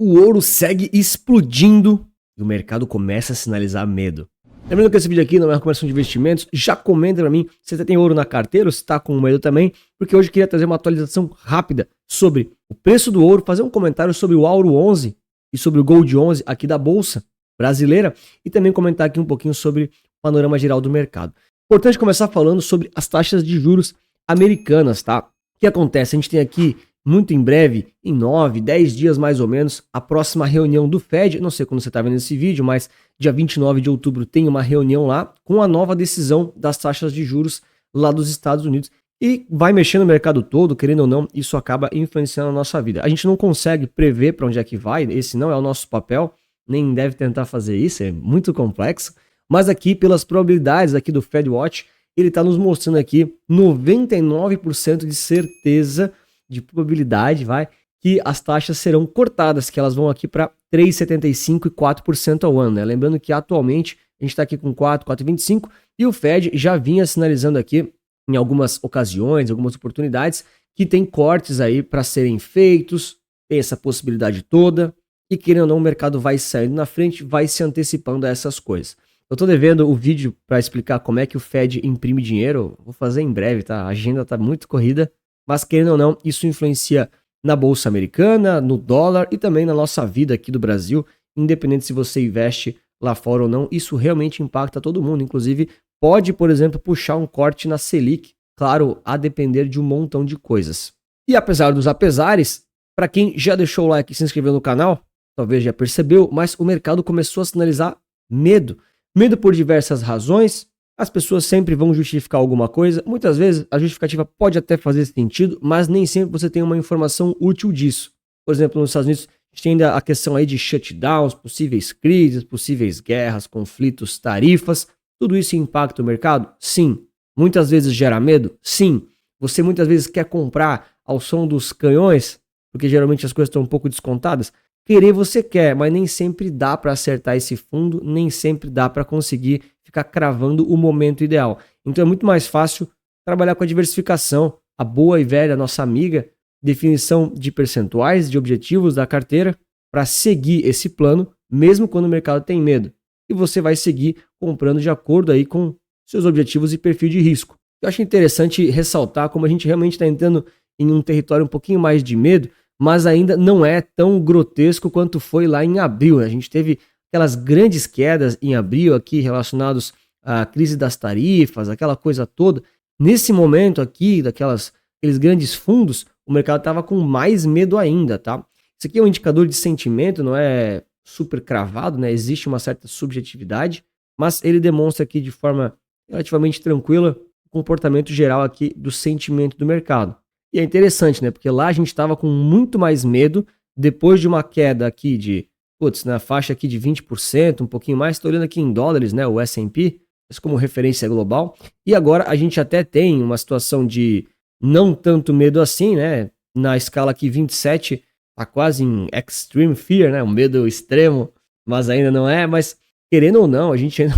O ouro segue explodindo e o mercado começa a sinalizar medo. Lembrando que esse vídeo aqui não é uma recomendação de investimentos, já comenta pra mim se você tem ouro na carteira ou se tá com medo também, porque hoje eu queria trazer uma atualização rápida sobre o preço do ouro, fazer um comentário sobre o Auro 11 e sobre o Gold 11 aqui da Bolsa Brasileira e também comentar aqui um pouquinho sobre o panorama geral do mercado. Importante começar falando sobre as taxas de juros americanas, tá? O que acontece? A gente tem aqui muito em breve, em 9, 10 dias mais ou menos, a próxima reunião do Fed. Não sei quando você está vendo esse vídeo, mas dia 29 de outubro tem uma reunião lá com a nova decisão das taxas de juros lá dos Estados Unidos. E vai mexer no mercado todo, querendo ou não, isso acaba influenciando a nossa vida. A gente não consegue prever para onde é que vai, esse não é o nosso papel, nem deve tentar fazer isso, é muito complexo. Mas aqui, pelas probabilidades aqui do FedWatch, ele está nos mostrando aqui 99% de certeza de probabilidade, que as taxas serão cortadas, que elas vão aqui para 3,75% e 4% ao ano, né? Lembrando que atualmente a gente está aqui com 4,25% e o Fed já vinha sinalizando aqui em algumas ocasiões, algumas oportunidades, que tem cortes aí para serem feitos, tem essa possibilidade toda, e querendo ou não, o mercado vai saindo na frente, vai se antecipando a essas coisas. Eu tô devendo o vídeo para explicar como é que o Fed imprime dinheiro, vou fazer em breve, tá? A agenda tá muito corrida. Mas querendo ou não, isso influencia na Bolsa Americana, no dólar e também na nossa vida aqui do Brasil, independente se você investe lá fora ou não, isso realmente impacta todo mundo, inclusive pode, por exemplo, puxar um corte na Selic, claro, a depender de um montão de coisas. E apesar dos apesares, para quem já deixou o like e se inscreveu no canal, talvez já percebeu, mas o mercado começou a sinalizar medo. Medo por diversas razões. As pessoas sempre vão justificar alguma coisa, muitas vezes a justificativa pode até fazer sentido, mas nem sempre você tem uma informação útil disso. Por exemplo, nos Estados Unidos, a gente tem ainda a questão aí de shutdowns, possíveis crises, possíveis guerras, conflitos, tarifas, tudo isso impacta o mercado? Sim. Muitas vezes gera medo? Sim. Você muitas vezes quer comprar ao som dos canhões, porque geralmente as coisas estão um pouco descontadas? Querer você quer, mas nem sempre dá para acertar esse fundo, nem sempre dá para conseguir ficar cravando o momento ideal. Então é muito mais fácil trabalhar com a diversificação, a boa e velha nossa amiga, definição de percentuais, de objetivos da carteira, para seguir esse plano, mesmo quando o mercado tem medo. E você vai seguir comprando de acordo aí com seus objetivos e perfil de risco. Eu acho interessante ressaltar como a gente realmente está entrando em um território um pouquinho mais de medo, mas ainda não é tão grotesco quanto foi lá em abril. A gente teve aquelas grandes quedas em abril aqui relacionados à crise das tarifas, aquela coisa toda. Nesse momento aqui, aqueles grandes fundos, o mercado estava com mais medo ainda, tá? Isso aqui é um indicador de sentimento, não é super cravado, né? Existe uma certa subjetividade, mas ele demonstra aqui de forma relativamente tranquila o comportamento geral aqui do sentimento do mercado. E é interessante, né? Porque lá a gente estava com muito mais medo depois de uma queda aqui de, na faixa aqui de 20%, um pouquinho mais, estou olhando aqui em dólares, né? O S&P, isso como referência global. E agora a gente até tem uma situação de não tanto medo assim, né? Na escala aqui 27, tá quase em extreme fear, né? Um medo extremo, mas ainda não é. Mas querendo ou não, a gente ainda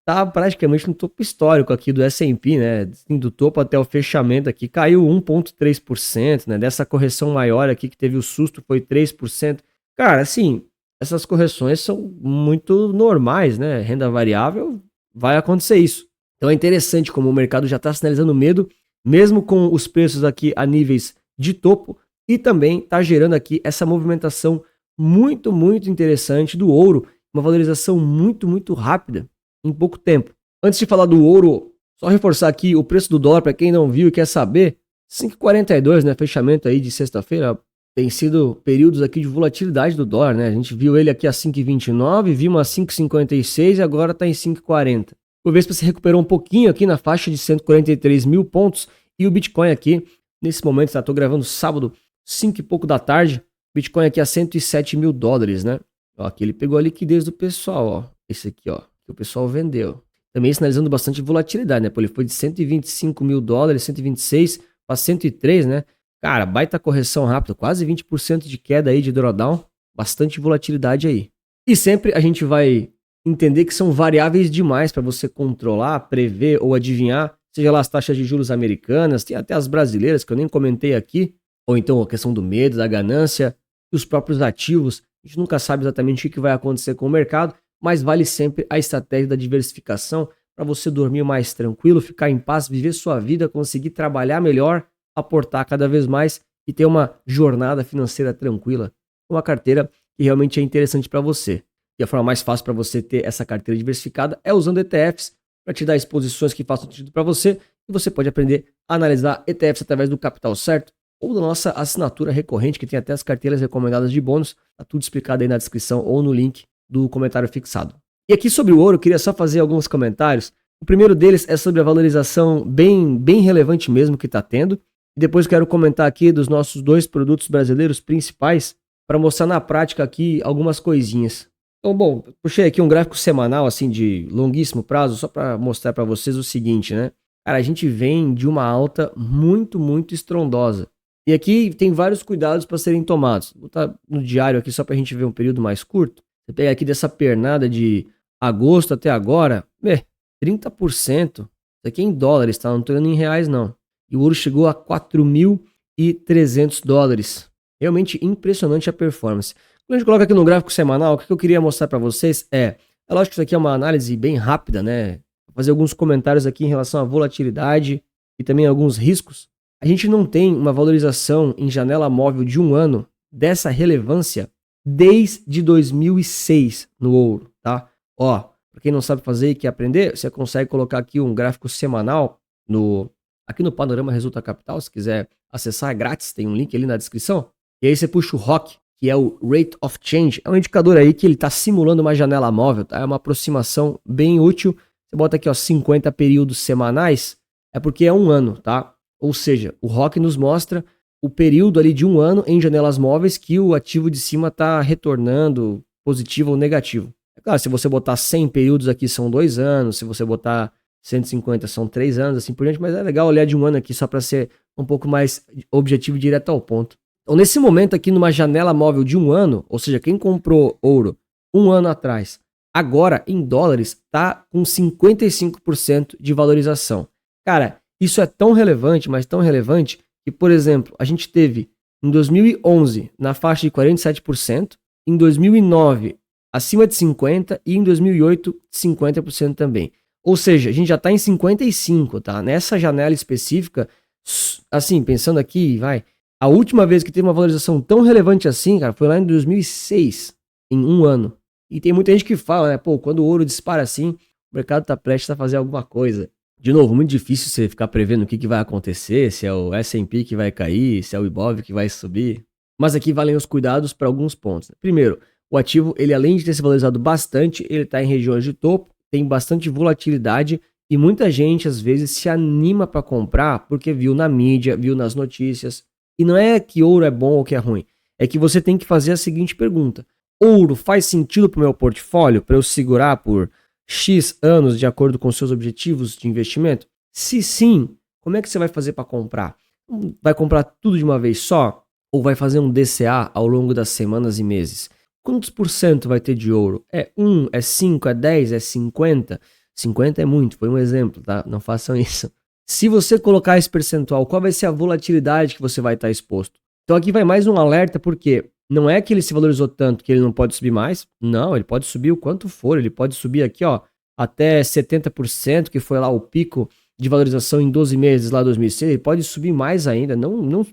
tá praticamente no topo histórico aqui do S&P, né? Assim, do topo até o fechamento aqui, caiu 1,3%, né? Dessa correção maior aqui que teve o susto foi 3%. Cara, assim, essas correções são muito normais, né? Renda variável, vai acontecer isso. Então é interessante como o mercado já está sinalizando medo, mesmo com os preços aqui a níveis de topo, e também está gerando aqui essa movimentação muito, muito interessante do ouro, uma valorização muito, muito rápida em pouco tempo. Antes de falar do ouro, só reforçar aqui o preço do dólar para quem não viu e quer saber, 5,42, né? Fechamento aí de sexta-feira. Tem sido períodos aqui de volatilidade do dólar, né? A gente viu ele aqui a 5,29, vimos a 5,56 e agora está em 5,40. O Ibovespa se recuperou um pouquinho aqui na faixa de 143 mil pontos e o Bitcoin aqui, nesse momento, estou gravando sábado, 5 e pouco da tarde, Bitcoin aqui a 107 mil dólares, né? Ó, aqui ele pegou a liquidez do pessoal, ó. Esse aqui, ó, que o pessoal vendeu. Também sinalizando bastante volatilidade, né? Pô, ele foi de 125 mil dólares, 126 para 103, né? Cara, baita correção rápida, quase 20% de queda aí de drawdown, bastante volatilidade aí. E sempre a gente vai entender que são variáveis demais para você controlar, prever ou adivinhar, seja lá as taxas de juros americanas, tem até as brasileiras que eu nem comentei aqui, ou então a questão do medo, da ganância, e os próprios ativos A gente nunca sabe exatamente o que vai acontecer com o mercado, mas vale sempre a estratégia da diversificação para você dormir mais tranquilo, ficar em paz, viver sua vida, conseguir trabalhar melhor, aportar cada vez mais e ter uma jornada financeira tranquila, uma carteira que realmente é interessante para você. E a forma mais fácil para você ter essa carteira diversificada é usando ETFs para te dar exposições que façam sentido para você e você pode aprender a analisar ETFs através do Capital Certo ou da nossa assinatura recorrente, que tem até as carteiras recomendadas de bônus. Tá tudo explicado aí na descrição ou no link do comentário fixado. E aqui sobre o ouro, eu queria só fazer alguns comentários. O primeiro deles é sobre a valorização bem relevante mesmo que está tendo. E depois quero comentar aqui dos nossos 2 produtos brasileiros principais para mostrar na prática aqui algumas coisinhas. Então, bom, puxei aqui um gráfico semanal assim de longuíssimo prazo só para mostrar para vocês o seguinte, né? Cara, a gente vem de uma alta muito estrondosa. E aqui tem vários cuidados para serem tomados. Vou botar no diário aqui só para a gente ver um período mais curto. Você pega aqui dessa pernada de agosto até agora, 30%. Isso aqui é em dólares, tá? Não estou olhando em reais, não. E o ouro chegou a $4.300. Realmente impressionante a performance. Quando a gente coloca aqui no gráfico semanal, o que eu queria mostrar para vocês é lógico que isso aqui é uma análise bem rápida, né? Vou fazer alguns comentários aqui em relação à volatilidade e também alguns riscos. A gente não tem uma valorização em janela móvel de 1 ano dessa relevância desde 2006 no ouro, tá? Ó, para quem não sabe fazer e quer aprender, você consegue colocar aqui um gráfico semanal aqui no Panorama Resulta Capital, se quiser acessar, é grátis, tem um link ali na descrição. E aí você puxa o ROC, que é o Rate of Change, é um indicador aí que ele está simulando uma janela móvel, tá? É uma aproximação bem útil. Você bota aqui, ó, 50 períodos semanais, é porque é 1 ano, tá? Ou seja, o ROC nos mostra o período ali de 1 ano em janelas móveis que o ativo de cima está retornando positivo ou negativo. É claro, se você botar 100 períodos aqui são 2 anos, se você botar 150 são 3 anos, assim por diante, mas é legal olhar de 1 ano aqui só para ser um pouco mais objetivo e direto ao ponto. Então, nesse momento aqui, numa janela móvel de 1 ano, ou seja, quem comprou ouro 1 ano atrás, agora em dólares, está com 55% de valorização. Cara, isso é tão relevante, mas tão relevante, que, por exemplo, a gente teve em 2011 na faixa de 47%, em 2009 acima de 50% e em 2008 50% também. Ou seja, a gente já está em 55%, tá? Nessa janela específica, assim, pensando aqui, a última vez que teve uma valorização tão relevante assim, cara, foi lá em 2006, em 1 ano. E tem muita gente que fala, né, pô, quando o ouro dispara assim, o mercado tá prestes a fazer alguma coisa. De novo, muito difícil você ficar prevendo o que vai acontecer, se é o S&P que vai cair, se é o Ibov que vai subir. Mas aqui valem os cuidados para alguns pontos. Primeiro, o ativo, ele além de ter se valorizado bastante, ele está em regiões de topo, tem bastante volatilidade e muita gente às vezes se anima para comprar porque viu na mídia, viu nas notícias. E não é que ouro é bom ou que é ruim, é que você tem que fazer a seguinte pergunta: ouro faz sentido para o meu portfólio, para eu segurar por X anos de acordo com seus objetivos de investimento? Se sim, como é que você vai fazer para comprar? Vai comprar tudo de uma vez só? Ou vai fazer um DCA ao longo das semanas e meses? Quantos por cento vai ter de ouro? É 1, é 5, é 10, é 50? 50 é muito, foi um exemplo, tá? Não façam isso. Se você colocar esse percentual, qual vai ser a volatilidade que você vai estar exposto? Então aqui vai mais um alerta, porque não é que ele se valorizou tanto que ele não pode subir mais. Não, ele pode subir o quanto for. Ele pode subir aqui, ó, até 70%, que foi lá o pico de valorização em 12 meses lá em 2006. Ele pode subir mais ainda.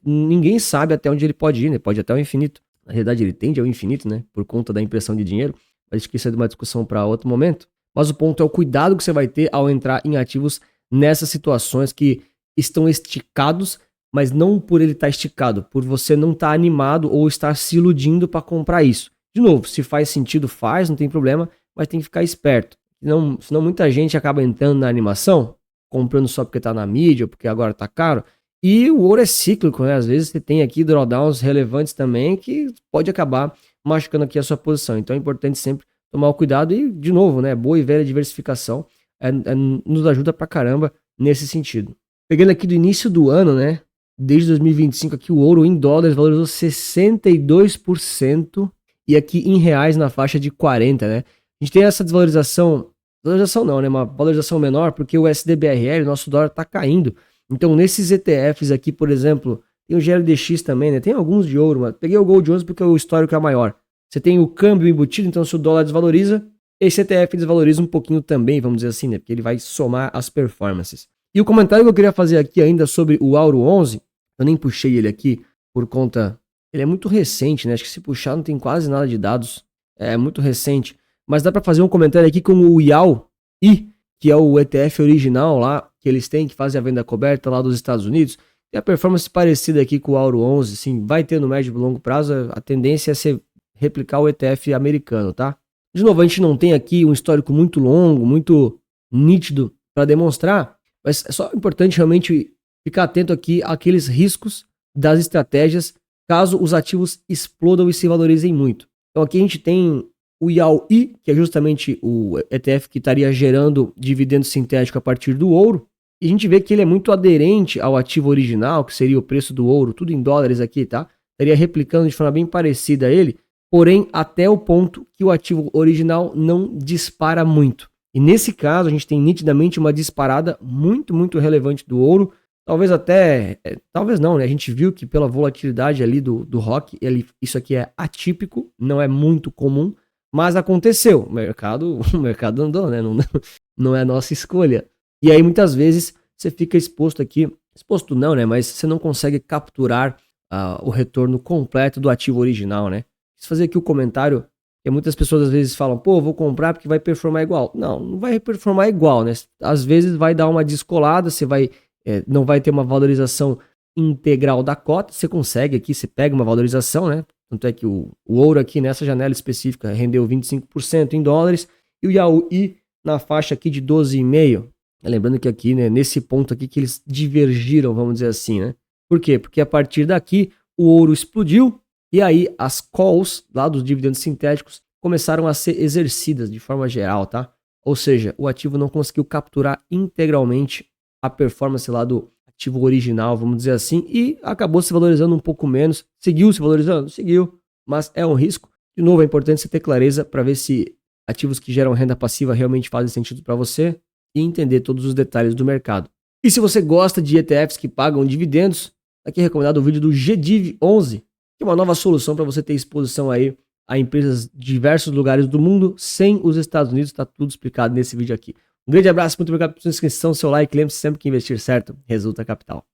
Ninguém sabe até onde ele pode ir, né? Ele pode ir até o infinito. Na realidade, ele tende ao infinito, né? Por conta da impressão de dinheiro. Mas acho que isso é de uma discussão para outro momento. Mas o ponto é o cuidado que você vai ter ao entrar em ativos nessas situações que estão esticados, mas não por ele estar esticado, por você não estar animado ou estar se iludindo para comprar isso. De novo, se faz sentido, faz, não tem problema, mas tem que ficar esperto. Senão muita gente acaba entrando na animação, comprando só porque está na mídia, porque agora está caro. E o ouro é cíclico, né? Às vezes você tem aqui drawdowns relevantes também que pode acabar machucando aqui a sua posição. Então é importante sempre tomar o cuidado e, de novo, né? Boa e velha diversificação nos ajuda pra caramba nesse sentido. Pegando aqui do início do ano, né? Desde 2025 aqui o ouro em dólares valorizou 62% e aqui em reais na faixa de 40%, né? A gente tem essa desvalorização não, né? Uma valorização menor porque o SDBRL, nosso dólar tá caindo. Então nesses ETFs aqui, por exemplo, tem o GLDX também, né? Tem alguns de ouro, mas peguei o Gold 11 porque o histórico é maior. Você tem o câmbio embutido, então se o dólar desvaloriza, esse ETF desvaloriza um pouquinho também, vamos dizer assim, né? Porque ele vai somar as performances. E o comentário que eu queria fazer aqui ainda sobre o Auro 11, eu nem puxei ele aqui por conta... Ele é muito recente, né? Acho que se puxar não tem quase nada de dados. É muito recente. Mas dá para fazer um comentário aqui com o IAU-I, que é o ETF original lá, que eles têm, que fazem a venda coberta lá dos Estados Unidos. Tem a performance parecida aqui com o Auro 11, sim, vai ter no médio e longo prazo, a tendência é ser replicar o ETF americano, tá? De novo, a gente não tem aqui um histórico muito longo, muito nítido para demonstrar, mas é só importante realmente ficar atento aqui àqueles riscos das estratégias caso os ativos explodam e se valorizem muito. Então aqui a gente tem o IAU-I, que é justamente o ETF que estaria gerando dividendo sintético a partir do ouro, e a gente vê que ele é muito aderente ao ativo original, que seria o preço do ouro, tudo em dólares aqui, tá? Estaria replicando de forma bem parecida a ele, porém até o ponto que o ativo original não dispara muito. E nesse caso a gente tem nitidamente uma disparada muito, muito relevante do ouro, talvez até, talvez não, né? A gente viu que pela volatilidade ali do ROC, isso aqui é atípico, não é muito comum, mas aconteceu. O mercado andou, né? Não é a nossa escolha. E aí muitas vezes você fica exposto aqui, exposto não, né? Mas você não consegue capturar o retorno completo do ativo original, né? Preciso fazer aqui o comentário, que muitas pessoas às vezes falam, pô, vou comprar porque vai performar igual. Não vai performar igual, né? Às vezes vai dar uma descolada, você não vai ter uma valorização integral da cota, você consegue aqui, você pega uma valorização, né? Tanto é que o ouro aqui nessa janela específica rendeu 25% em dólares e o IAU-I na faixa aqui de 12,5%. Lembrando que aqui, né, nesse ponto aqui que eles divergiram, vamos dizer assim, né? Por quê? Porque a partir daqui o ouro explodiu e aí as calls lá dos dividendos sintéticos começaram a ser exercidas de forma geral, tá? Ou seja, o ativo não conseguiu capturar integralmente a performance lá do ativo original, vamos dizer assim, e acabou se valorizando um pouco menos. Seguiu se valorizando? Seguiu, mas é um risco. De novo, é importante você ter clareza para ver se ativos que geram renda passiva realmente fazem sentido para você e entender todos os detalhes do mercado. E se você gosta de ETFs que pagam dividendos, aqui é recomendado o vídeo do GDIV11, que é uma nova solução para você ter exposição aí a empresas de diversos lugares do mundo sem os Estados Unidos. Está tudo explicado nesse vídeo aqui. Um grande abraço, muito obrigado pela sua inscrição, seu like. Lembre-se sempre que investir certo resulta capital.